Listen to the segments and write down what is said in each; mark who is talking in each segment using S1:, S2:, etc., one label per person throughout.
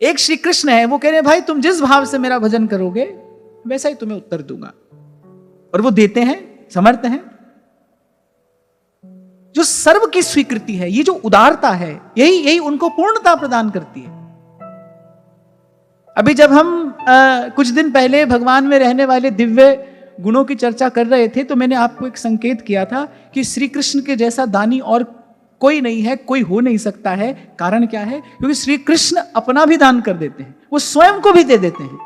S1: एक श्री कृष्ण है, वो कह रहे हैं भाई तुम जिस भाव से मेरा भजन करोगे वैसा ही तुम्हें उत्तर दूंगा, और वो देते हैं, समर्थ हैं। जो सर्व की स्वीकृति है, ये जो उदारता है, यही उनको पूर्णता प्रदान करती है। अभी जब हम कुछ दिन पहले भगवान में रहने वाले दिव्य गुणों की चर्चा कर रहे थे, तो मैंने आपको एक संकेत किया था कि श्री कृष्ण के जैसा दानी और कोई नहीं है, कोई हो नहीं सकता है। कारण क्या है? क्योंकि श्री कृष्ण अपना भी दान कर देते हैं, वो स्वयं को भी दे देते हैं।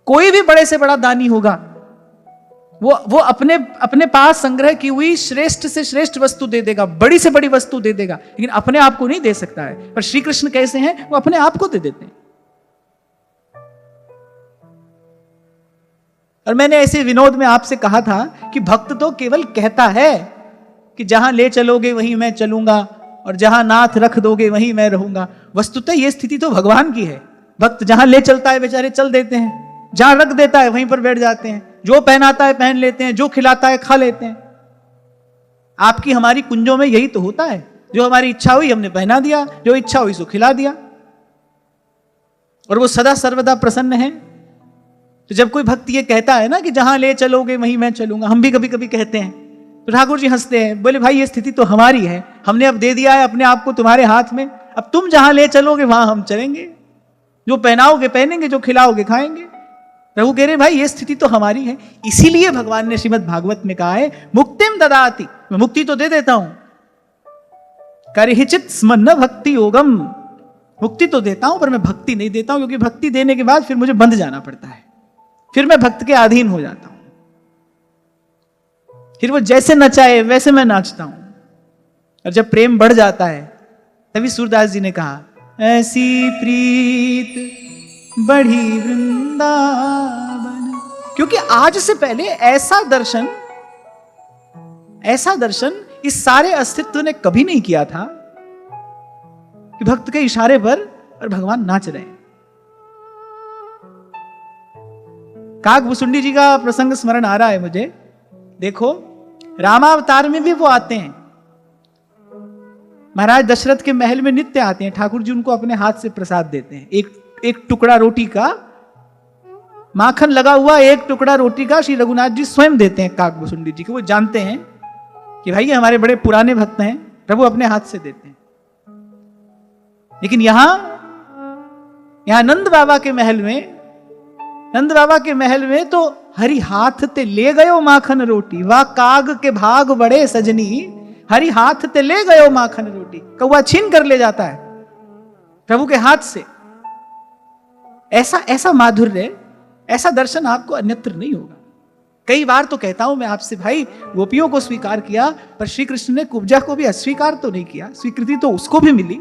S1: कोई भी बड़े से बड़ा दानी होगा, वो अपने पास संग्रह की हुई श्रेष्ठ से श्रेष्ठ वस्तु दे देगा, बड़ी से बड़ी वस्तु दे देगा, लेकिन अपने आप को नहीं दे सकता है। पर श्री कृष्ण कैसे हैं? वो अपने आप को दे देते हैं। और मैंने ऐसे विनोद में आपसे कहा था कि भक्त तो केवल कहता है कि जहां ले चलोगे वहीं मैं चलूंगा, और जहां नाथ रख दोगे वहीं मैं रहूंगा। वस्तुतः यह स्थिति तो भगवान की है। भक्त जहां ले चलता है बेचारे चल देते हैं, जहां रख देता है वहीं पर बैठ जाते हैं, जो पहनाता है पहन लेते हैं, जो खिलाता है खा लेते हैं। आपकी हमारी कुंजों में यही तो होता है, जो हमारी इच्छा हुई हमने पहना दिया, जो इच्छा हुई सो खिला दिया, और वो सदा सर्वदा प्रसन्न है। तो जब कोई भक्त ये कहता है ना कि जहां ले चलोगे वहीं मैं चलूंगा, हम भी कभी कभी कहते हैं, तो ठाकुर जी हंसते हैं, बोले भाई ये स्थिति तो हमारी है, हमने अब दे दिया है अपने आप को तुम्हारे हाथ में, अब तुम जहां ले चलोगे वहां हम चलेंगे, जो पहनाओगे पहनेंगे, जो खिलाओगे खाएंगे। प्रभु कह रहे भाई ये स्थिति तो हमारी है। इसीलिए भगवान ने श्रीमद् भागवत में कहा है मुक्तिम ददाति, मैं मुक्ति तो दे देता हूं, करहिचित स्मन्न भक्ति योगम, मुक्ति तो देता हूं पर मैं भक्ति नहीं देता हूं, क्योंकि भक्ति देने के बाद फिर मुझे बंध जाना पड़ता है, फिर मैं भक्त के अधीन हो जाता हूं, फिर वो जैसे नचाए वैसे मैं नाचता हूं। और जब प्रेम बढ़ जाता है, तभी सूरदास जी ने कहा ऐसी प्रीत बढ़ी वृंदावन, क्योंकि आज से पहले ऐसा दर्शन इस सारे अस्तित्व ने कभी नहीं किया था कि भक्त के इशारे पर और भगवान नाच रहे हैं। काकभुसुंडी जी का प्रसंग स्मरण आ रहा है मुझे। देखो रामावतार में भी वो आते हैं, महाराज दशरथ के महल में नित्य आते हैं, ठाकुर जी उनको अपने हाथ से प्रसाद देते हैं। एक टुकड़ा रोटी का, माखन लगा हुआ एक टुकड़ा रोटी का श्री रघुनाथ जी स्वयं देते हैं काकभुसुंडी जी को। वो जानते हैं कि भाई ये हमारे बड़े पुराने भक्त हैं, प्रभु अपने हाथ से देते हैं। लेकिन यहां नंद बाबा के महल में तो हरि हाथ ते ले गयो माखन रोटी, वाह काग के भाग बड़े सजनी, हरि हाथ ते ले गयो माखन रोटी। कौवा छीन कर ले जाता है प्रभु के हाथ से। ऐसा माधुर्य, ऐसा दर्शन आपको अन्यत्र नहीं होगा। कई बार तो कहता हूं मैं आपसे, भाई गोपियों को स्वीकार किया पर श्री कृष्ण ने कुब्जा को भी अस्वीकार तो नहीं किया, स्वीकृति तो उसको भी मिली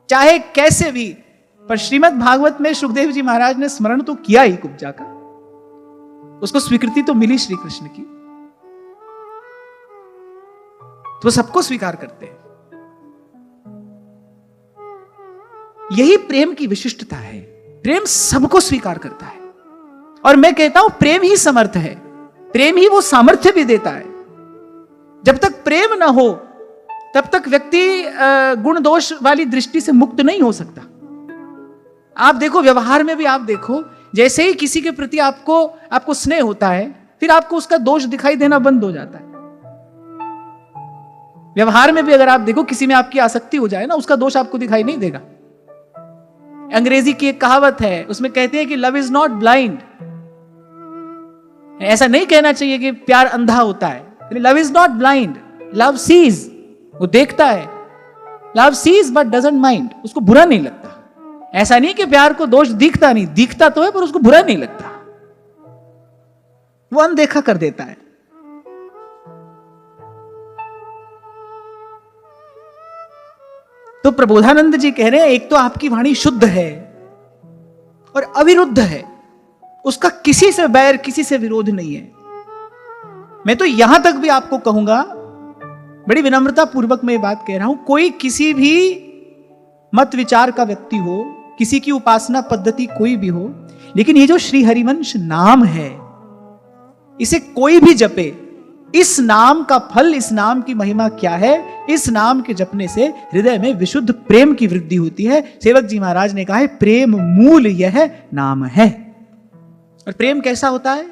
S1: चाहे कैसे भी। पर श्रीमद् भागवत में सुखदेव जी महाराज ने स्मरण तो किया ही कुब्जा का, उसको स्वीकृति तो मिली श्री कृष्ण की, तो सबको स्वीकार करते हैं। यही प्रेम की विशिष्टता है, प्रेम सबको स्वीकार करता है। और मैं कहता हूं प्रेम ही समर्थ है, प्रेम ही वो सामर्थ्य भी देता है। जब तक प्रेम ना हो तब तक व्यक्ति गुण दोष वाली दृष्टि से मुक्त नहीं हो सकता। आप देखो व्यवहार में भी आप देखो, जैसे ही किसी के प्रति आपको स्नेह होता है, फिर आपको उसका दोष दिखाई देना बंद हो जाता है। व्यवहार में भी अगर आप देखो, किसी में आपकी आसक्ति हो जाए ना, उसका दोष आपको दिखाई नहीं देगा। अंग्रेजी की एक कहावत है, उसमें कहते हैं कि लव इज नॉट ब्लाइंड। ऐसा नहीं कहना चाहिए कि प्यार अंधा होता है। Love is not blind, love sees, वो देखता है। Love sees but doesn't mind, उसको बुरा नहीं लगता। ऐसा नहीं कि प्यार को दोष दिखता नहीं, दिखता तो है पर उसको बुरा नहीं लगता, वो अनदेखा कर देता है। तो प्रबोधानंद जी कह रहे हैं, एक तो आपकी वाणी शुद्ध है और अविरुद्ध है, उसका किसी से बैर, किसी से विरोध नहीं है। मैं तो यहां तक भी आपको कहूंगा, बड़ी विनम्रता पूर्वक मैं ये बात कह रहा हूं, कोई किसी भी मत विचार का व्यक्ति हो, किसी की उपासना पद्धति कोई भी हो, लेकिन ये जो श्री हरिवंश नाम है, इसे कोई भी जपे, इस नाम का फल, इस नाम की महिमा क्या है? इस नाम के जपने से हृदय में विशुद्ध प्रेम की वृद्धि होती है। सेवक जी महाराज ने कहा है, प्रेम मूल यह नाम है। और प्रेम कैसा होता है?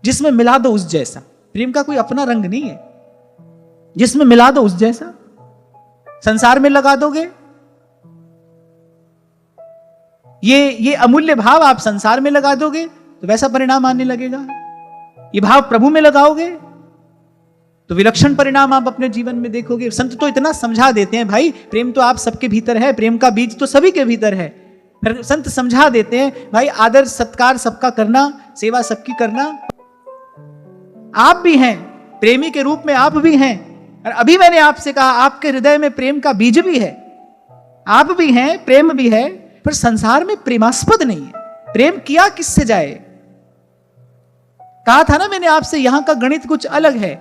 S1: जिसमें मिला दो उस जैसा। प्रेम का कोई अपना रंग नहीं है, जिसमें मिला दो उस जैसा। संसार में लगा दोगे, ये अमूल्य भाव आप संसार में लगा दोगे तो वैसा परिणाम आने लगेगा। ये भाव प्रभु में लगाओगे तो विलक्षण परिणाम आप अपने जीवन में देखोगे। संत तो इतना समझा देते हैं, भाई प्रेम तो आप सबके भीतर है, प्रेम का बीज तो सभी के भीतर है। फिर संत समझा देते हैं, भाई आदर सत्कार सबका करना, सेवा सबकी करना। आप भी हैं, प्रेमी के रूप में आप भी हैं। और अभी मैंने आपसे कहा, आपके हृदय में प्रेम का बीज भी है, आप भी हैं, प्रेम भी है, पर संसार में प्रेमास्पद नहीं है। प्रेम किया किससे जाए? कहा था ना मैंने आपसे, यहां का गणित कुछ अलग है।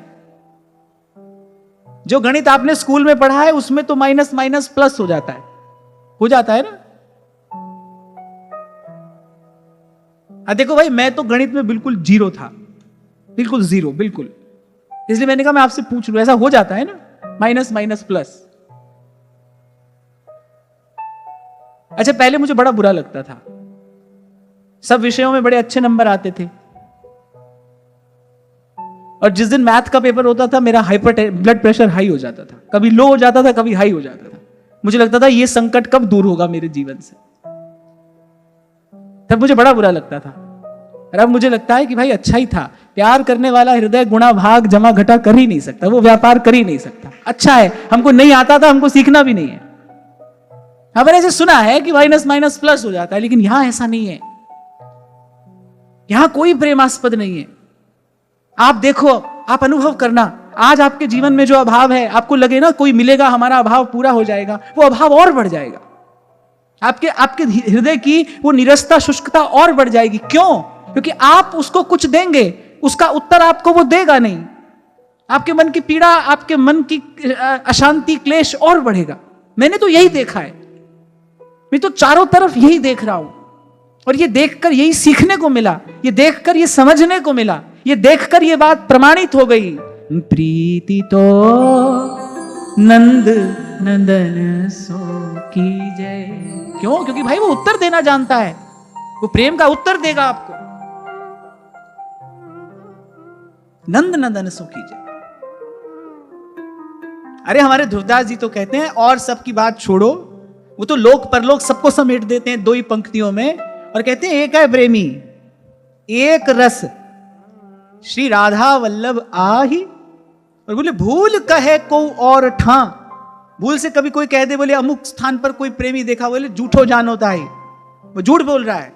S1: जो गणित आपने स्कूल में पढ़ा है उसमें तो माइनस माइनस प्लस हो जाता है ना। देखो भाई, मैं तो गणित में बिल्कुल जीरो था, बिल्कुल जीरो, बिल्कुल। इसलिए मैंने कहा मैं आपसे पूछ लूं, ऐसा हो जाता है ना, माइनस माइनस प्लस। अच्छा, पहले मुझे बड़ा बुरा लगता था, सब विषयों में बड़े अच्छे नंबर आते थे, और जिस दिन मैथ का पेपर होता था मेरा ब्लड प्रेशर हाई हो जाता था, कभी लो हो जाता था, कभी हाई हो जाता था। मुझे लगता था ये संकट कब दूर होगा मेरे जीवन से। तब मुझे बड़ा बुरा लगता था। और अब मुझे लगता है कि भाई अच्छा ही था। प्यार करने वाला हृदय गुणा भाग जमा घटा कर ही नहीं सकता, वो व्यापार कर ही नहीं सकता। अच्छा है, हमको नहीं आता था, हमको सीखना भी नहीं है। मैंने ऐसे सुना है कि माइनस माइनस प्लस हो जाता है, लेकिन यहां ऐसा नहीं है। यहां कोई प्रेमास्पद नहीं है। आप देखो, आप अनुभव करना, आज आपके जीवन में जो अभाव है, आपको लगे ना कोई मिलेगा हमारा अभाव पूरा हो जाएगा, वो अभाव और बढ़ जाएगा। आपके हृदय की वो निरसता, शुष्कता और बढ़ जाएगी। क्यों? क्योंकि आप उसको कुछ देंगे, उसका उत्तर आपको वो देगा नहीं। आपके मन की पीड़ा, आपके मन की अशांति, क्लेश और बढ़ेगा। मैंने तो यही देखा है, मैं तो चारों तरफ यही देख रहा हूं। और ये देखकर यही सीखने को मिला, ये देखकर ये समझने को मिला, ये देखकर ये बात प्रमाणित हो गई। प्रीति तो नंद नंदन सो की जय। क्यों? क्योंकि भाई वो उत्तर देना जानता है, वो प्रेम का उत्तर देगा आपको। नंद नंदन सो की जय। अरे हमारे ध्रुवदास जी तो कहते हैं, और सबकी बात छोड़ो, वो तो लोक परलोक सबको समेट देते हैं दो ही पंक्तियों में, और कहते हैं एक है प्रेमी, एक रस श्री राधा वल्लभ आही। और बोले भूल कहे को और ठा। भूल से कभी कोई कह दे बोले अमुक स्थान पर कोई प्रेमी देखा, बोले झूठो जान होता है, वो झूठ बोल रहा है,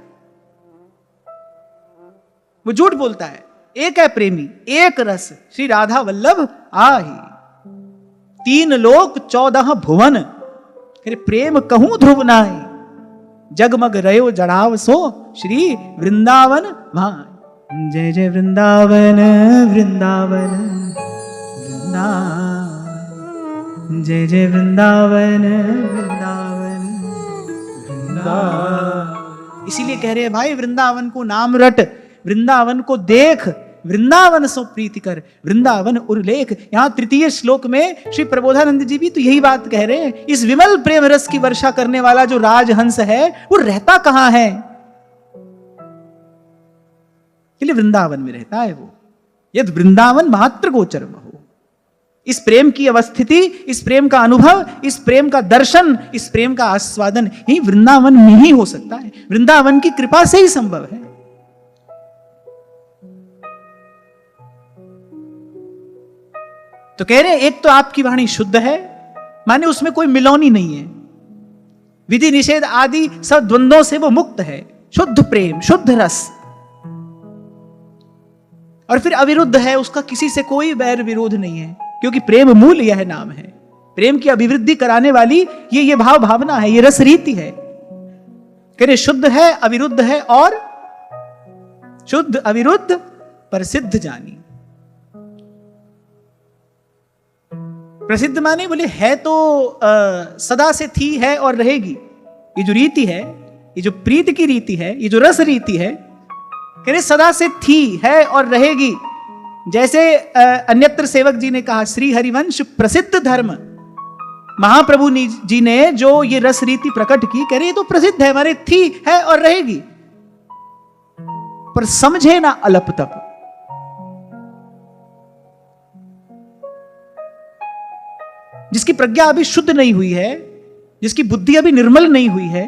S1: वो झूठ बोलता है। एक है प्रेमी, एक रस श्री राधा वल्लभ आही। 3 लोक 14 भुवन, प्रेम कहूं ध्रुव नाई। जगमग रयो जड़ाव सो श्री वृंदावन भाई। जय जय वृंदावन वृंदावन वृंदावन, जय जय वृंदावन वृंदावन वृंदावन। इसीलिए कह रहे हैं भाई, वृंदावन को नाम रट, वृंदावन को देख, वृंदावन सो प्रीति कर, वृंदावन उर्लेख। यहां 3 श्लोक में श्री प्रबोधानंद जी भी तो यही बात कह रहे हैं। इस विमल प्रेम रस की वर्षा करने वाला जो राजहंस है, वो रहता कहां है? वृंदावन में रहता है वो। यदि वृंदावन मात्र गोचर हो, इस प्रेम की अवस्थिति, इस प्रेम का अनुभव, इस प्रेम का दर्शन, इस प्रेम का आस्वादन यही वृंदावन में ही हो सकता है। वृंदावन की कृपा से ही संभव है। तो कह रहे हैं, एक तो आपकी वाणी शुद्ध है, माने उसमें कोई मिलौनी नहीं है, विधि निषेध आदि सब द्वंद्वों से वो मुक्त है। शुद्ध प्रेम, शुद्ध रस। और फिर अविरुद्ध है, उसका किसी से कोई बैर विरोध नहीं है, क्योंकि प्रेम मूल यह नाम है। प्रेम की अभिवृद्धि कराने वाली ये भाव भावना है, ये रस रीति है। कह रहे शुद्ध है, अविरुद्ध है, और शुद्ध अविरुद्ध प्रसिद्ध जानी। प्रसिद्ध माने बोले है तो सदा से थी, है और रहेगी। ये जो रीति है, ये जो प्रीति की रीति है, ये जो रस रीति है, कह रहे सदा से थी, है और रहेगी। जैसे अन्यत्र सेवक जी ने कहा, श्री हरिवंश प्रसिद्ध धर्म, महाप्रभु जी ने जो ये रस रीति प्रकट की, कह रहे ये तो प्रसिद्ध है, हमारे थी, है और रहेगी, पर समझे ना अलप तप। जिसकी प्रज्ञा अभी शुद्ध नहीं हुई है, जिसकी बुद्धि अभी निर्मल नहीं हुई है,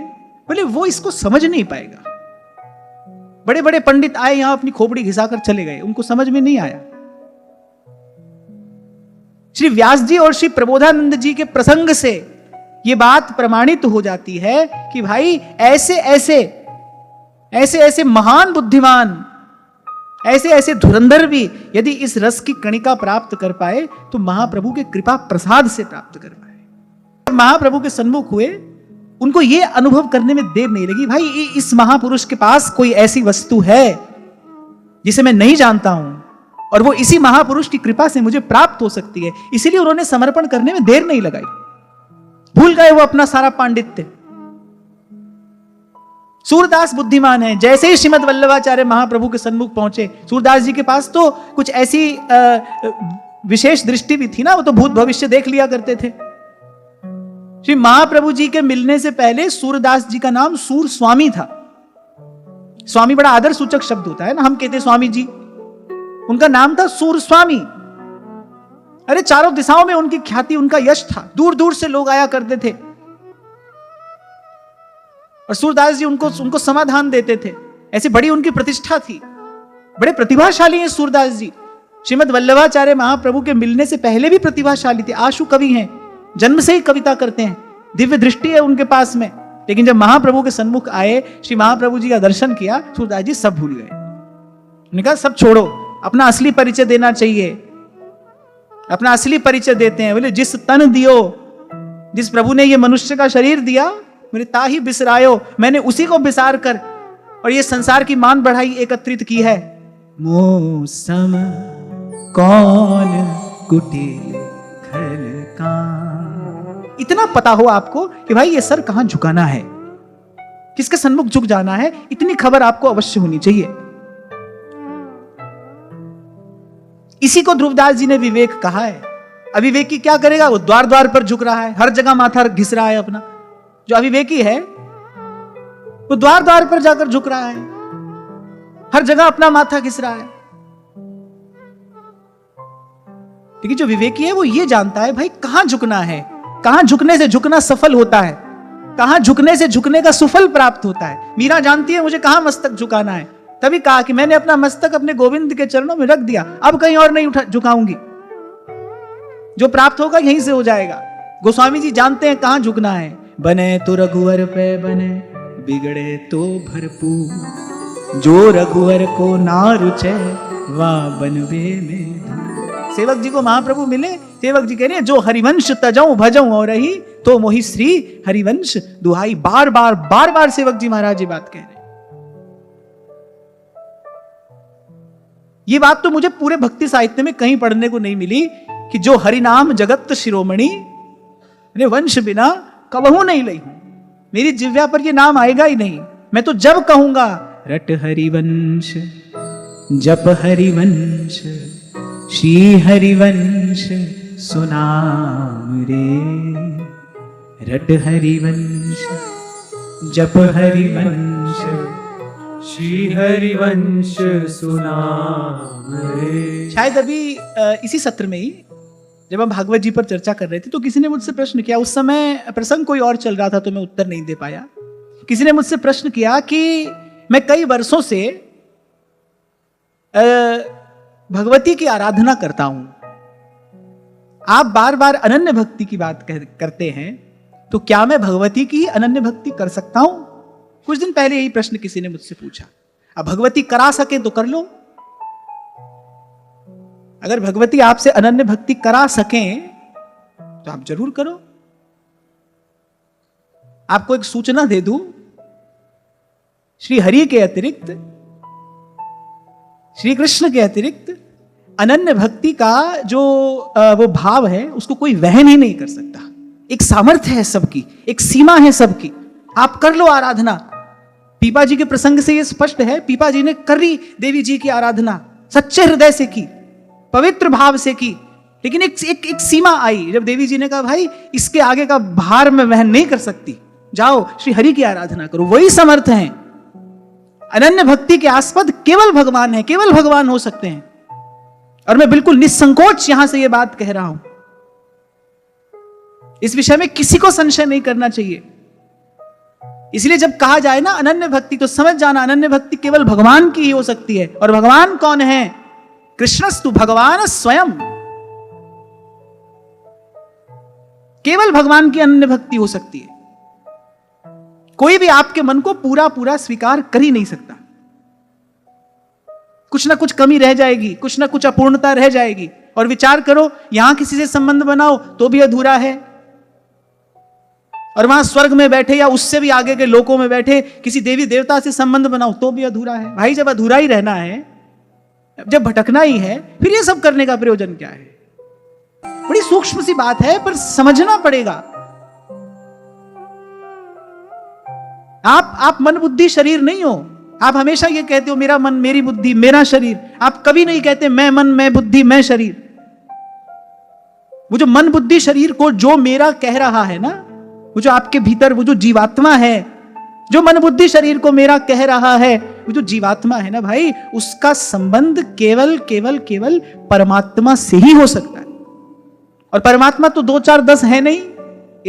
S1: बोले वो इसको समझ नहीं पाएगा। बड़े बड़े पंडित आए यहां, अपनी खोपड़ी घिसाकर चले गए, उनको समझ में नहीं आया। श्री व्यास जी और श्री प्रबोधानंद जी के प्रसंग से यह बात प्रमाणित हो जाती है कि भाई ऐसे ऐसे ऐसे ऐसे महान बुद्धिमान, ऐसे ऐसे धुरंधर भी यदि इस रस की कणिका प्राप्त कर पाए तो महाप्रभु के कृपा प्रसाद से प्राप्त कर पाए। महाप्रभु के सन्मुख हुए, उनको यह अनुभव करने में देर नहीं लगी, भाई इस महापुरुष के पास कोई ऐसी वस्तु है जिसे मैं नहीं जानता हूं और वो इसी महापुरुष की कृपा से मुझे प्राप्त हो सकती है। इसीलिए उन्होंने समर्पण करने में देर नहीं लगाई। भूल गए वो अपना सारा पांडित्य। सूरदास बुद्धिमान है, जैसे ही श्रीमद वल्लभाचार्य महाप्रभु के सन्मुख पहुंचे, सूरदास जी के पास तो कुछ ऐसी विशेष दृष्टि भी थी ना, वो तो भूत भविष्य देख लिया करते थे। श्री महाप्रभु जी के मिलने से पहले सूरदास जी का नाम सूर स्वामी था। स्वामी बड़ा आदर सूचक शब्द होता है ना, हम कहते स्वामी जी, उनका नाम था सूर स्वामी। अरे चारों दिशाओं में उनकी ख्याति, उनका यश था, दूर दूर से लोग आया करते थे और सूरदास जी उनको समाधान देते थे। ऐसी बड़ी उनकी प्रतिष्ठा थी, बड़े प्रतिभाशाली हैं सूरदास जी। श्रीमद वल्लभाचार्य महाप्रभु के मिलने से पहले भी प्रतिभाशाली थे, आशु कवि हैं, जन्म से ही कविता करते हैं, दिव्य दृष्टि है उनके पास में। लेकिन जब महाप्रभु के सन्मुख आए, श्री महाप्रभु जी का दर्शन किया, सूरदास जी सब भूल गए। उन्होंने कहा सब छोड़ो, अपना असली परिचय देना चाहिए। अपना असली परिचय देते हैं, बोले जिस तन दियो, जिस प्रभु ने ये मनुष्य का शरीर दिया, मेरे ताही बिसरायो, मैंने उसी को बिसार कर और ये संसार की मान बढ़ाई एकत्रित की है। मौसम कौन कुटिल खलका, इतना पता हो आपको कि भाई ये सर कहां झुकाना है, किसके सन्मुख झुक जाना है, इतनी खबर आपको अवश्य होनी चाहिए। इसी को ध्रुवदास जी ने विवेक कहा है। अविवेकी क्या करेगा, वो द्वार द्वार पर झुक रहा है, हर जगह माथा घिस रहा है अपना। जो अविवेकी है वो द्वार द्वार पर जाकर झुक रहा है, हर जगह अपना माथा घिस रहा है। लेकिन जो विवेकी है वो ये जानता है भाई कहां झुकना है, कहां झुकने से झुकना सफल होता है, कहां झुकने से झुकने का सुफल प्राप्त होता है। मीरा जानती है मुझे कहां मस्तक झुकाना है, तभी कहा कि मैंने अपना मस्तक अपने गोविंद के चरणों में रख दिया, अब कहीं और नहीं झुकाऊंगी, जो प्राप्त होगा यहीं से हो जाएगा। गोस्वामी जी जानते हैं कहां झुकना है। बने तो रघुवर पे बने, बिगड़े तो भरपूर, जो रघुवर को ना रुचे वह बनवे में। सेवक जी को महाप्रभु मिले, सेवक जी कह रहे हैं जो हरिवंश तजऊं भजऊं और रही, तो मोहि श्री हरिवंश दुहाई। बार बार सेवक जी महाराज जी बात कह रहे हैं। ये बात तो मुझे पूरे भक्ति साहित्य में कहीं पढ़ने को नहीं मिली कि जो हरिनाम जगत शिरोमणि, वंश बिना कबहू नहीं लई हूं, मेरी जिह्वा पर ये नाम आएगा ही नहीं। मैं तो जब कहूंगा रट हरिवंश, जप हरिवंश, श्री हरिवंश सुनाम रे। रट हरिवंश, जप हरिवंश,
S2: श्री हरिवंश सुनाम रे।
S1: शायद अभी इसी सत्र में ही जब हम भागवत जी पर चर्चा कर रहे थे तो किसी ने मुझसे प्रश्न किया, उस समय प्रसंग कोई और चल रहा था तो मैं उत्तर नहीं दे पाया। किसी ने मुझसे प्रश्न किया कि मैं कई वर्षों से भगवती की आराधना करता हूं, आप बार बार अनन्य भक्ति की बात करते हैं, तो क्या मैं भगवती की अनन्य भक्ति कर सकता हूं? कुछ दिन पहले यही प्रश्न किसी ने मुझसे पूछा। अब भगवती करा सके तो कर लो, अगर भगवती आपसे अनन्य भक्ति करा सकें तो आप जरूर करो। आपको एक सूचना दे दूं, श्री हरि के अतिरिक्त, श्री कृष्ण के अतिरिक्त अनन्य भक्ति का जो वो भाव है उसको कोई वहन ही नहीं कर सकता। एक सामर्थ्य है सबकी, एक सीमा है सबकी। आप कर लो आराधना। पीपा जी के प्रसंग से ये स्पष्ट है, पीपा जी ने करी देवी जी की आराधना, सच्चे हृदय से की, पवित्र भाव से की, लेकिन एक सीमा आई जब देवी जी ने कहा भाई इसके आगे का भार मैं वहन नहीं कर सकती, जाओ श्री हरि की आराधना करो, वही समर्थ हैं। अनन्य भक्ति के आस्पद केवल भगवान है, केवल भगवान हो सकते हैं। और मैं बिल्कुल निसंकोच यहां से यह बात कह रहा हूं, इस विषय में किसी को संशय नहीं करना चाहिए। इसलिए जब कहा जाए ना अनन्य भक्ति, तो समझ जाना अनन्य भक्ति केवल भगवान की ही हो सकती है। और भगवान कौन है? कृष्णस्तु भगवान स्वयं। केवल भगवान की अनन्य भक्ति हो सकती है। कोई भी आपके मन को पूरा पूरा स्वीकार कर ही नहीं सकता। कुछ ना कुछ कमी रह जाएगी, कुछ ना कुछ अपूर्णता रह जाएगी। और विचार करो, यहां किसी से संबंध बनाओ तो भी अधूरा है, और वहां स्वर्ग में बैठे या उससे भी आगे के लोकों में बैठे किसी देवी देवता से संबंध बनाओ तो भी अधूरा है। भाई जब अधूरा ही रहना है, जब भटकना ही है, फिर ये सब करने का प्रयोजन क्या है? बड़ी सूक्ष्म सी बात है, पर समझना पड़ेगा। आप मन बुद्धि शरीर नहीं हो। आप हमेशा ये कहते हो मेरा मन, मेरी बुद्धि, मेरा शरीर। आप कभी नहीं कहते मैं मन, मैं बुद्धि, मैं शरीर। वो जो मन बुद्धि शरीर को जो मेरा कह रहा है ना, वो जो आपके भीतर वो जो जीवात्मा है, जो मन बुद्धि शरीर को मेरा कह रहा है, वो जो जीवात्मा है ना भाई, उसका संबंध केवल केवल केवल परमात्मा से ही हो सकता है। और परमात्मा तो 2 4 10 है नहीं।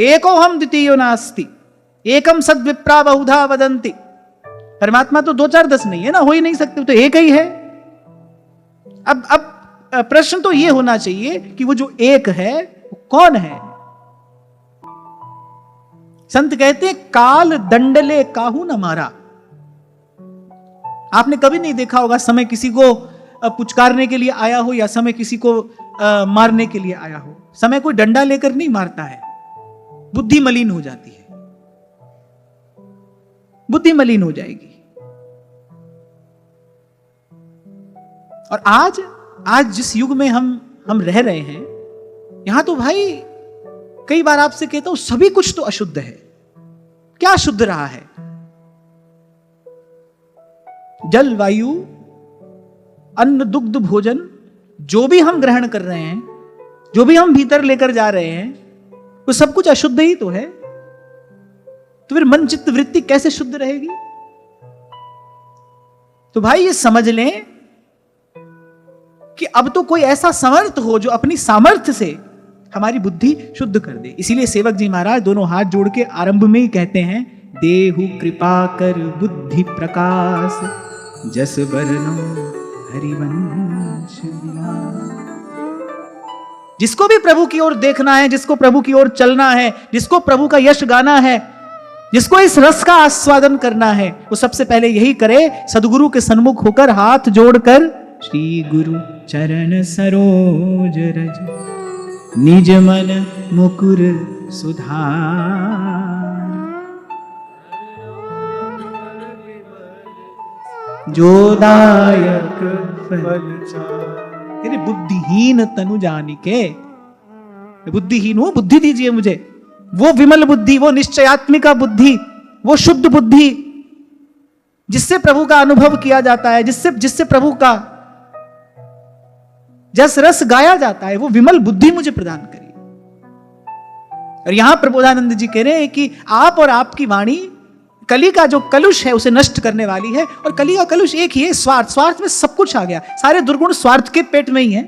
S1: एको हम द्वितीयो नास्ति, एकम सद विप्रा बहुधा वदंती। परमात्मा तो 2 4 10 नहीं है ना, हो ही नहीं सकते, तो एक ही है। अब प्रश्न तो ये होना चाहिए कि वो जो एक है वो कौन है? संत कहते हैं काल दंडले काहू न मारा। आपने कभी नहीं देखा होगा समय किसी को पुचकारने के लिए आया हो या समय किसी को मारने के लिए आया हो। समय कोई डंडा लेकर नहीं मारता है, बुद्धि मलिन हो जाती है, बुद्धि मलिन हो जाएगी। और आज जिस युग में हम रह रहे हैं, यहां तो भाई कई बार आपसे कहता हूं सभी कुछ तो अशुद्ध है। क्या शुद्ध रहा है? जल, वायु, अन्न, दुग्ध, भोजन, जो भी हम ग्रहण कर रहे हैं, जो भी हम भीतर लेकर जा रहे हैं, वो सब कुछ अशुद्ध ही तो है। तो फिर मन चित्त वृत्ति कैसे शुद्ध रहेगी? तो भाई ये समझ लें कि अब तो कोई ऐसा समर्थ हो जो अपनी सामर्थ्य से हमारी बुद्धि शुद्ध कर दे। इसीलिए सेवक जी महाराज दोनों हाथ जोड़ के आरंभ में ही कहते हैं, देहु कृपा कर बुद्धि प्रकाश, जस बरनो हरिवंश विलास। जिसको भी प्रभु की ओर देखना है, जिसको प्रभु की ओर चलना है, जिसको प्रभु का यश गाना है, जिसको इस रस का आस्वादन करना है, वो सबसे पहले यही करे, सदगुरु के सन्मुख होकर हाथ जोड़कर श्री गुरु चरण सरोज रज निज मन मुकुर सुधार, जो दायक तेरे बुद्धिहीन तनु जानिके। बुद्धिहीन हूं, बुद्धि दीजिए मुझे, वो विमल बुद्धि, वो निश्चयात्मिका बुद्धि, वो शुद्ध बुद्धि जिससे प्रभु का अनुभव किया जाता है, जिससे प्रभु का जस रस गाया जाता है, वो विमल बुद्धि मुझे प्रदान करिए। और यहां प्रबोधानंद जी कह रहे हैं कि आप और आपकी वाणी कली का जो कलुष है उसे नष्ट करने वाली है। और कली का कलुष एक ही है, स्वार्थ। स्वार्थ में सब कुछ आ गया, सारे दुर्गुण स्वार्थ के पेट में ही है।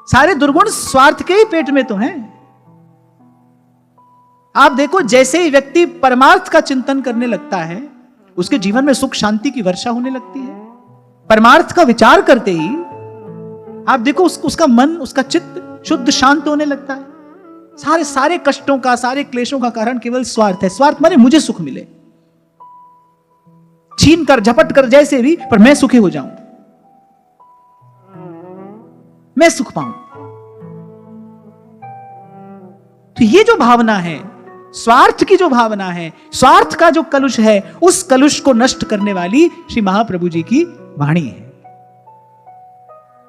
S1: सारे दुर्गुण स्वार्थ के ही पेट में तो हैं। आप देखो, जैसे ही व्यक्ति परमार्थ का चिंतन करने लगता है, उसके जीवन में सुख शांति की वर्षा होने लगती है। परमार्थ का विचार करते ही आप देखो उसका मन, उसका चित्त शुद्ध शांत होने लगता है। सारे कष्टों का, सारे क्लेशों का कारण केवल स्वार्थ है। स्वार्थ माने मुझे सुख मिले, छीन कर झपट कर जैसे भी, पर मैं सुखी हो जाऊं, मैं सुख पाऊं। तो ये जो भावना है, स्वार्थ की जो भावना है, स्वार्थ का जो कलुष है, उस कलुष को नष्ट करने वाली श्री महाप्रभु जी की वाणी है।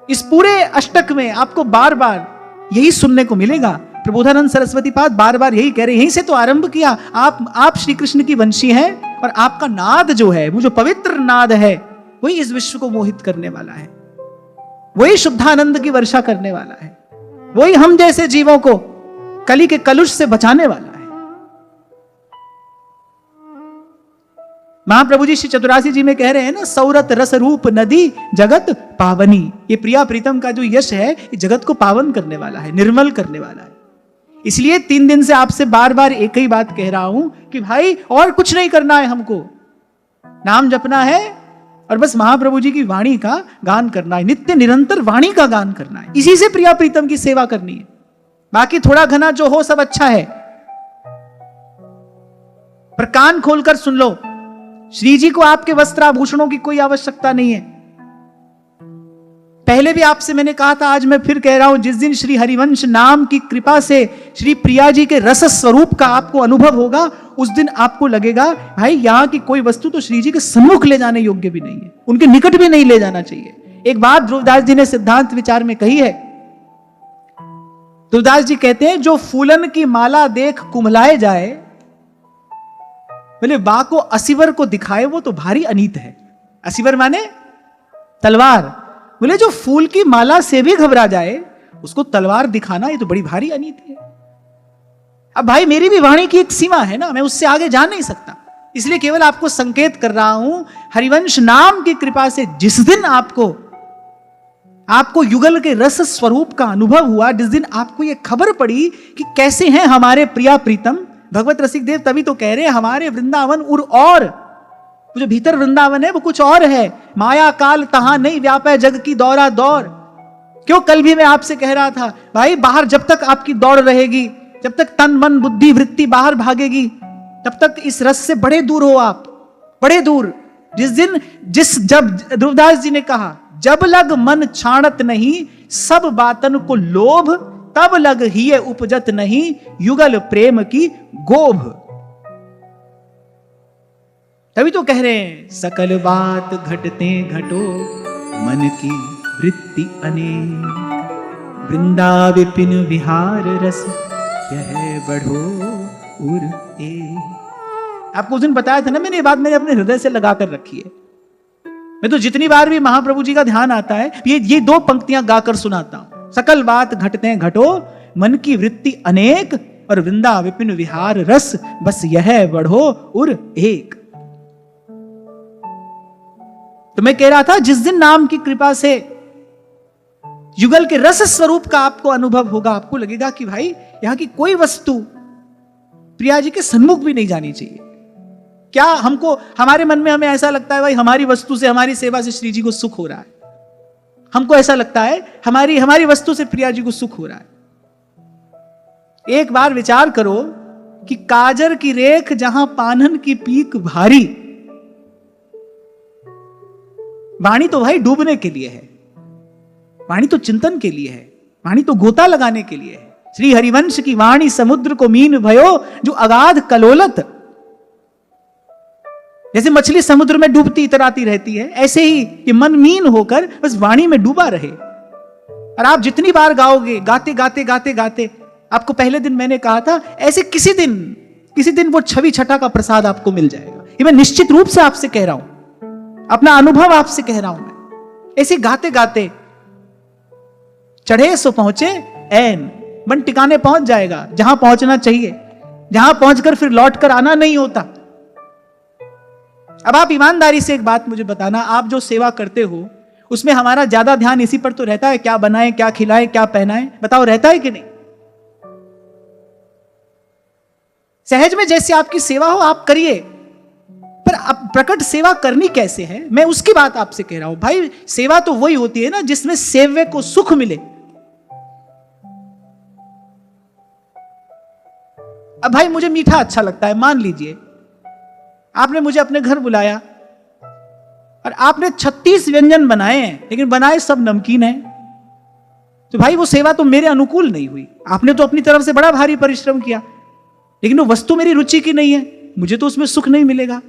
S1: इस पूरे अष्टक में आपको बार बार यही सुनने को मिलेगा, प्रबोधानंद सरस्वती पाद बार बार यही कह रहे, यहीं से तो आरंभ किया। आप श्री कृष्ण की वंशी हैं और आपका नाद जो है, वो जो पवित्र नाद है, वही इस विश्व को मोहित करने वाला है, वही शुद्धानंद की वर्षा करने वाला है, वही हम जैसे जीवों को कली के कलुष से बचाने वाला है। महाप्रभु जी श्री चतुरासी जी में कह रहे हैं ना, सौरत रस रूप नदी जगत पावनी। ये प्रिया प्रीतम का जो यश है, ये जगत को पावन करने वाला है, निर्मल करने वाला है। इसलिए 3 दिन से आपसे बार बार एक ही बात कह रहा हूं कि भाई और कुछ नहीं करना है, हमको नाम जपना है और बस महाप्रभु जी की वाणी का गान करना है, नित्य निरंतर वाणी का गान करना है, इसी से प्रिया प्रीतम की सेवा करनी है। बाकी थोड़ा घना जो हो सब अच्छा है, पर कान खोलकर सुन लो, श्री जी को आपके वस्त्राभूषणों की कोई आवश्यकता नहीं है। पहले भी आपसे मैंने कहा था, आज मैं फिर कह रहा हूं, जिस दिन श्री हरिवंश नाम की कृपा से श्री प्रिया जी के रस स्वरूप का आपको अनुभव होगा, उस दिन आपको लगेगा भाई यहां की कोई वस्तु तो श्री जी के सम्मुख ले जाने योग्य भी नहीं है, उनके निकट भी नहीं ले जाना चाहिए। एक बात ध्रुवदास जी ने सिद्धांत विचार में कही है। ध्रुवदास जी कहते हैं, जो फूलन की माला देख कुम्हलाए जाए, बोले बा को असीवर को दिखाए वो तो भारी अनीत है। असीवर माने तलवार। बोले जो फूल की माला से भी घबरा जाए, उसको तलवार दिखाना ये तो बड़ी भारी अनीत है। अब भाई मेरी भी वाणी की एक सीमा है ना, मैं उससे आगे जा नहीं सकता, इसलिए केवल आपको संकेत कर रहा हूं। हरिवंश नाम की कृपा से जिस दिन आपको युगल के रस स्वरूप का अनुभव हुआ, जिस दिन आपको यह खबर पड़ी कि कैसे हैं हमारे प्रिया प्रीतम, भगवत रसिक देव तभी तो कह रहे हैं हमारे वृंदावन और वो जो भीतर वृंदावन है वो कुछ और है। माया काल तहां नहीं व्यापै जग की दौरा दौर। क्यों, कल भी मैं आपसे कह रहा था भाई, बाहर जब तक आपकी दौड़ रहेगी, जब तक तन मन बुद्धि वृत्ति बाहर भागेगी, तब तक इस रस से बड़े दूर हो आप, बड़े दूर। जब ध्रुवदास जी ने कहा, जब लग मन छाणत नहीं सब बातन को लोभ, तब लग ही उपजत नहीं युगल प्रेम की गोभ। तभी तो कह रहे हैं, सकल बात घटते घटो मन की वृत्ति अनेक, वृंदा विपिन विहार रस यह बढ़ो उर एक। आपको उस दिन बताया था ना मैंने, ये बात मैंने अपने हृदय से लगाकर रखी है। मैं तो जितनी बार भी महाप्रभु जी का ध्यान आता है, ये 2 पंक्तियां गाकर सुनाता हूं। सकल बात घटते घटो मन की वृत्ति अनेक, और वृंदा विपिन विहार रस बस यह बढ़ो उर एक। तो मैं कह रहा था, जिस दिन नाम की कृपा से युगल के रस स्वरूप का आपको अनुभव होगा, आपको लगेगा कि भाई यहां की कोई वस्तु प्रिया जी के सन्मुख भी नहीं जानी चाहिए। क्या हमको, हमारे मन में हमें ऐसा लगता है भाई हमारी वस्तु से, हमारी सेवा से श्री जी को सुख हो रहा है, हमको ऐसा लगता है हमारी वस्तु से प्रिया जी को सुख हो रहा है। एक बार विचार करो कि काजर की रेख जहां पानन की पीक भारी, वाणी तो भाई डूबने के लिए है, वाणी तो चिंतन के लिए है, वाणी तो गोता लगाने के लिए है। श्री हरिवंश की वाणी समुद्र को मीन भयो जो अगाध कलोलत। जैसे मछली समुद्र में डूबती इतराती रहती है, ऐसे ही ये मन मीन होकर बस वाणी में डूबा रहे। और आप जितनी बार गाओगे, गाते गाते गाते गाते, आपको पहले दिन मैंने कहा था, ऐसे किसी दिन वो छवि छटा का प्रसाद आपको मिल जाएगा। ये मैं निश्चित रूप से आपसे कह रहा हूं, अपना अनुभव आपसे कह रहा हूं मैं। ऐसे गाते गाते चढ़े सो पहुंचे ऐन, मन टिकाने पहुंच जाएगा जहां पहुंचना चाहिए, जहां पहुंचकर फिर लौट कर आना नहीं होता। अब आप ईमानदारी से एक बात मुझे बताना, आप जो सेवा करते हो उसमें हमारा ज्यादा ध्यान इसी पर तो रहता है, क्या बनाएं, क्या खिलाएं, क्या पहनाएं, बताओ रहता है कि नहीं? सहज में जैसे आपकी सेवा हो आप करिए, पर अब प्रकट सेवा करनी कैसे है, मैं उसकी बात आपसे कह रहा हूं। भाई सेवा तो वही होती है ना जिसमें सेव्य को सुख मिले। अब भाई मुझे मीठा अच्छा लगता है, मान लीजिए आपने मुझे अपने घर बुलाया और आपने 36 व्यंजन बनाए हैं, लेकिन बनाए सब नमकीन हैं, तो भाई वो सेवा तो मेरे अनुकूल नहीं हुई। आपने तो अपनी तरफ से बड़ा भारी परिश्रम किया, लेकिन वो वस्तु मेरी रुचि की नहीं है, मुझे तो उसमें सुख नहीं मिलेगा,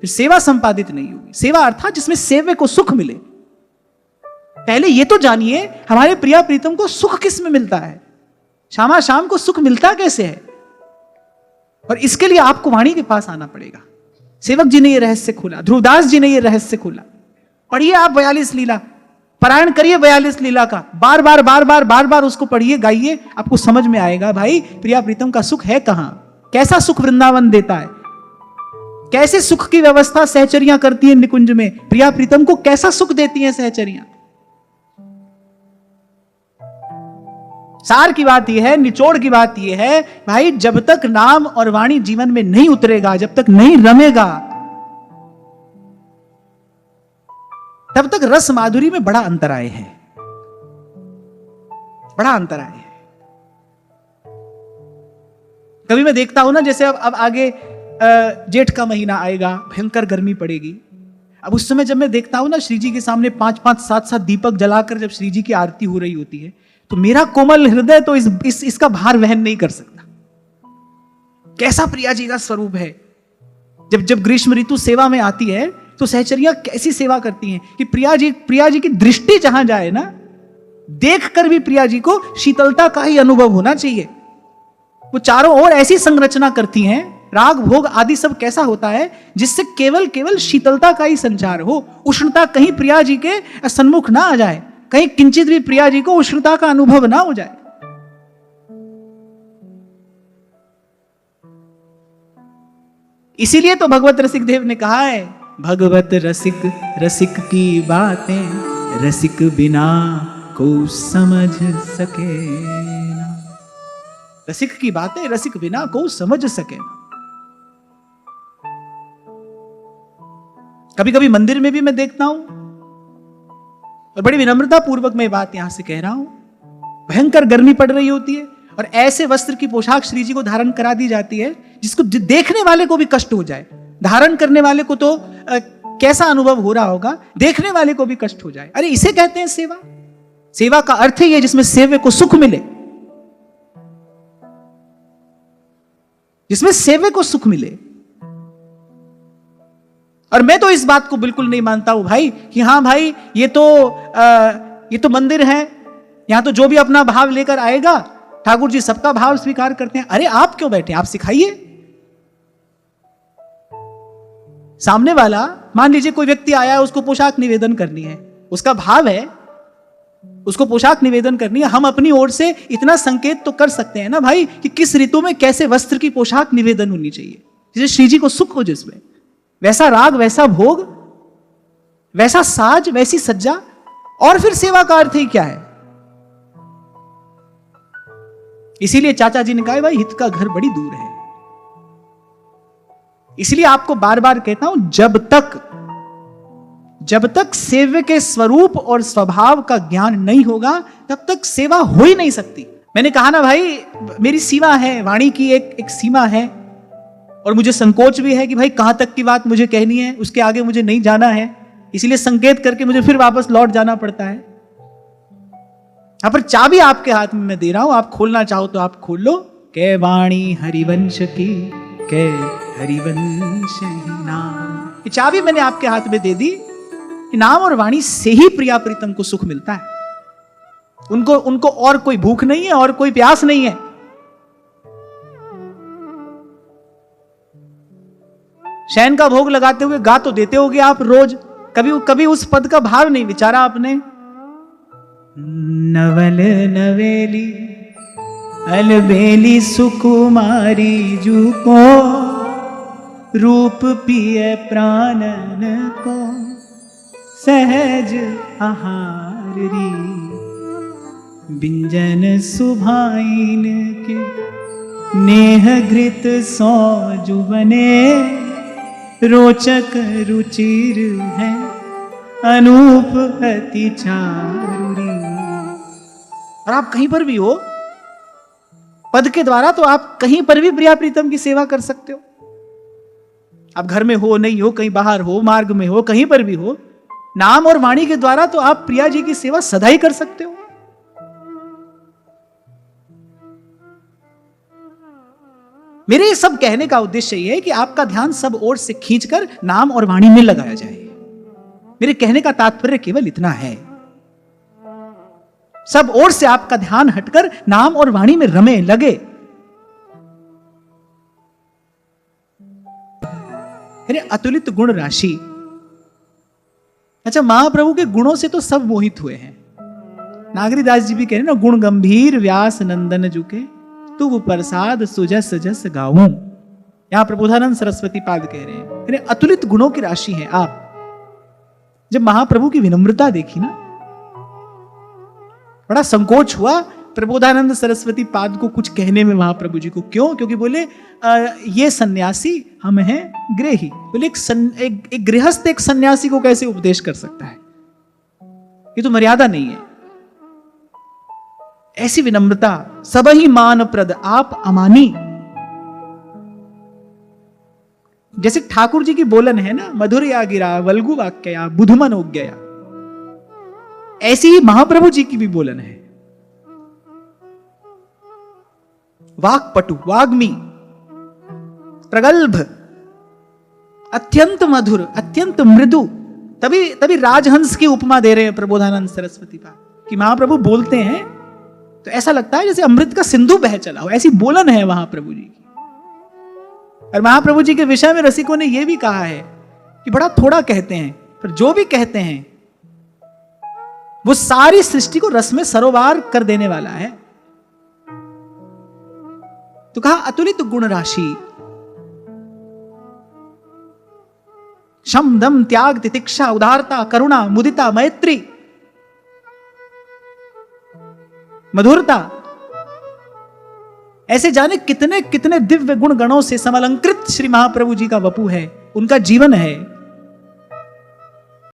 S1: फिर सेवा संपादित नहीं होगी। सेवा अर्थात जिसमें सेव्य को सुख मिले। पहले ये तो जानिए हमारे प्रिया प्रीतम को सुख किस में मिलता है। श्यामा श्याम को सुख मिलता कैसे है? और इसके लिए आपको वाणी के पास आना पड़ेगा। सेवक जी ने यह रहस्य खोला, ध्रुवदास जी ने यह रहस्य खोला। पढ़िए आप 42 लीला, पारायण करिए 42 लीला का, बार बार बार बार बार बार उसको पढ़िए, गाइए, आपको समझ में आएगा भाई प्रिया प्रीतम का सुख है कहां, कैसा सुख वृंदावन देता है, कैसे सुख की व्यवस्था सहचरियां करती हैं निकुंज में, प्रिया प्रीतम को कैसा सुख देती हैं सहचरियां। सार की बात यह है, निचोड़ की बात यह है भाई, जब तक नाम और वाणी जीवन में नहीं उतरेगा, जब तक नहीं रमेगा, तब तक रस माधुरी में बड़ा अंतराय है, बड़ा अंतराय है। कभी मैं देखता हूं ना, जैसे अब आगे जेठ का महीना आएगा, भयंकर गर्मी पड़ेगी। अब उस समय जब मैं देखता हूं ना श्री जी के सामने 5-5, 7-7 दीपक जलाकर जब श्री जी की आरती हो रही होती है, तो मेरा कोमल हृदय तो इसका भार वहन नहीं कर सकता। कैसा प्रिया जी का स्वरूप है। जब ग्रीष्म ऋतु सेवा में आती है तो सहचरियां कैसी सेवा करती हैं कि प्रिया जी की दृष्टि जहां जाए ना, देखकर भी प्रिया जी को शीतलता का ही अनुभव होना चाहिए। वो चारों ओर ऐसी संरचना करती हैं, राग भोग आदि सब कैसा होता है जिससे केवल शीतलता का ही संचार हो, उष्णता कहीं प्रिया जी के सन्मुख ना आ जाए, कहीं किंचित भी प्रिया जी को उष्णता का अनुभव ना हो जाए। इसीलिए तो भगवत रसिक देव ने कहा है, भगवत रसिक की बातें रसिक बिना को समझ सके ना। रसिक की बातें रसिक बिना को समझ सके ना। कभी कभी मंदिर में भी मैं देखता हूं, और बड़ी विनम्रता पूर्वक मैं बात यहां से कह रहा हूं, भयंकर गर्मी पड़ रही होती है और ऐसे वस्त्र की पोशाक श्री जी को धारण करा दी जाती है जिसको देखने वाले को भी कष्ट हो जाए। धारण करने वाले को तो कैसा अनुभव हो रहा होगा, देखने वाले को भी कष्ट हो जाए। अरे इसे कहते हैं सेवा। सेवा का अर्थ ही है जिसमें सेव्य को सुख मिले, जिसमें सेव्य को सुख मिले। और मैं तो इस बात को बिल्कुल नहीं मानता हूं भाई कि हाँ भाई ये तो मंदिर है, यहां तो जो भी अपना भाव लेकर आएगा, ठाकुर जी सबका भाव स्वीकार करते हैं। अरे आप क्यों बैठे, आप सिखाइए। सामने वाला, मान लीजिए कोई व्यक्ति आया, उसको पोशाक निवेदन करनी है, उसका भाव है उसको पोशाक निवेदन करनी है, हम अपनी ओर से इतना संकेत तो कर सकते हैं ना भाई कि किस ऋतु में कैसे वस्त्र की पोशाक निवेदन होनी चाहिए, जिसे श्री जी को सुख हो, जिसमें वैसा राग, वैसा भोग, वैसा साज, वैसी सज्जा। और फिर सेवा का अर्थ ही क्या है। इसीलिए चाचा जी ने कहा भाई हित का घर बड़ी दूर है। इसलिए आपको बार बार कहता हूं, जब तक सेव्य के स्वरूप और स्वभाव का ज्ञान नहीं होगा तब तक सेवा हो ही नहीं सकती। मैंने कहा ना भाई, मेरी सीमा है, वाणी की एक सीमा है, और मुझे संकोच भी है कि भाई कहां तक की बात मुझे कहनी है, उसके आगे मुझे नहीं जाना है। इसलिए संकेत करके मुझे फिर वापस लौट जाना पड़ता है। यहां पर चाबी आपके हाथ में मैं दे रहा हूं, आप खोलना चाहो तो आप खोल लो। कै वाणी हरिवंश की, कै हरिवंश नाम। ये चाबी मैंने आपके हाथ में दे दी। नाम और वाणी से ही प्रिया प्रीतम को सुख मिलता है। उनको और कोई भूख नहीं है और कोई प्यास नहीं है। शयन का भोग लगाते हुए गा तो देते होगे आप रोज, कभी उस पद का भाव नहीं विचारा आपने। नवल नवेली अलबेली सुकुमारी जू को, रूप पिए प्राणन को सहज आहार री, बिंजन सुभाइन के नेह घृत सौ जुबने, रोचक रुचिर है अनूप अति चारुरी। और आप कहीं पर भी हो, पद के द्वारा तो आप कहीं पर भी प्रिया प्रीतम की सेवा कर सकते हो। आप घर में हो, नहीं हो, कहीं बाहर हो, मार्ग में हो, कहीं पर भी हो, नाम और वाणी के द्वारा तो आप प्रिया जी की सेवा सदा ही कर सकते हो। मेरे सब कहने का उद्देश्य यह है कि आपका ध्यान सब ओर से खींचकर नाम और वाणी में लगाया जाए। मेरे कहने का तात्पर्य केवल इतना है। सब ओर से आपका ध्यान हटकर नाम और वाणी में रमे लगे। अरे अतुलित गुण राशि। अच्छा, महाप्रभु के गुणों से तो सब मोहित हुए हैं। नागरीदास जी भी कह रहे हैं ना, गुण गंभीर व्यास नंदन जुके तू प्रसाद सुजस जस गाऊं। यहां प्रबोधानंद सरस्वती पाद कह रहे हैं, अरे अतुलित गुणों की राशि है आप। जब महाप्रभु की विनम्रता देखी ना, बड़ा संकोच हुआ प्रबोधानंद सरस्वती पाद को कुछ कहने में महाप्रभु जी को। क्यों? क्योंकि बोले ये सन्यासी, हम हैं गृही। बोले एक गृहस्थ एक सन्यासी को कैसे उपदेश कर सकता है? ये तो मर्यादा नहीं है। ऐसी विनम्रता, सब ही मान प्रद आप अमानी। जैसे ठाकुर जी की बोलन है ना, मधुर या गिरा वल्गु वाक्या बुधमन हो गया, ऐसी ही महाप्रभु जी की भी बोलन है। वाक्पटु, वाग्मी, प्रगल्भ, अत्यंत मधुर, अत्यंत मृदु। तभी राजहंस की उपमा दे रहे हैं प्रबोधानंद सरस्वती पाद कि महाप्रभु बोलते हैं तो ऐसा लगता है जैसे अमृत का सिंधु बह चला हो। ऐसी बोलन है महाप्रभु जी की। और महाप्रभु जी के विषय में रसिकों ने यह भी कहा है कि बड़ा थोड़ा कहते हैं, पर जो भी कहते हैं वो सारी सृष्टि को रस में सरोवर कर देने वाला है। तो कहा अतुलित गुण राशि, शम दम त्याग तितिक्षा उदारता करुणा मुदिता मैत्री मधुरता, ऐसे जाने कितने कितने दिव्य गुण गणों से समलंकृत श्री महाप्रभु जी का वपु है, उनका जीवन है।